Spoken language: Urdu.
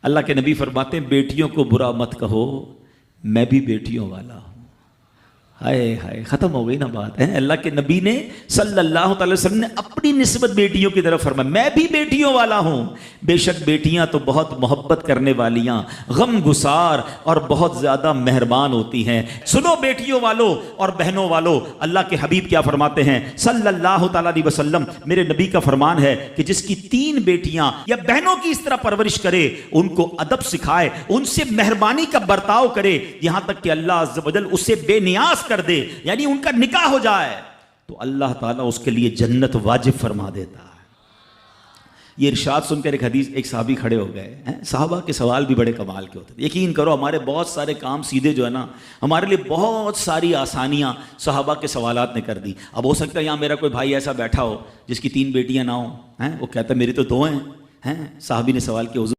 اللہ کے نبی فرماتے ہیں بیٹیوں کو برا مت کہو، میں بھی بیٹیوں والا ہوں۔ ہائے ہائے، ختم ہو گئی نا بات ہے۔ اللہ کے نبی نے صلی اللہ تعالی وسلم نے اپنی نسبت بیٹیوں کی طرف فرمایا میں بھی بیٹیوں والا ہوں۔ بے شک بیٹیاں تو بہت محبت کرنے والیاں، غم گسار اور بہت زیادہ مہربان ہوتی ہیں۔ سنو بیٹیوں والو اور بہنوں والو، اللہ کے حبیب کیا فرماتے ہیں صلی اللہ تعالی علیہ وسلم، میرے نبی کا فرمان ہے کہ جس کی 3 بیٹیاں یا بہنوں کی اس طرح پرورش کرے، ان کو ادب سکھائے، ان سے مہربانی کا برتاؤ کرے، یہاں تک کہ اللہ عز و جل اسے بے نیاز کر دے، یعنی ان کا نکاح ہو جائے، تو اللہ تعالیٰ اس کے لیے جنت واجب فرما دیتا ہے۔ یہ ارشاد سن کر ایک صحابی کھڑے ہو گئے۔ صحابہ کے سوال بھی بڑے کمال کے ہوتے ہیں۔ یقین کرو ہمارے بہت سارے کام سیدھے جو ہے نا، ہمارے لیے بہت ساری آسانیاں صحابہ کے سوالات نے کر دی۔ اب ہو سکتا ہے یہاں میرا کوئی بھائی ایسا بیٹھا ہو جس کی 3 بیٹیاں نہ ہوں، وہ کہتا ہے میری تو 2 ہیں۔ صحابی نے سوال کیا حضور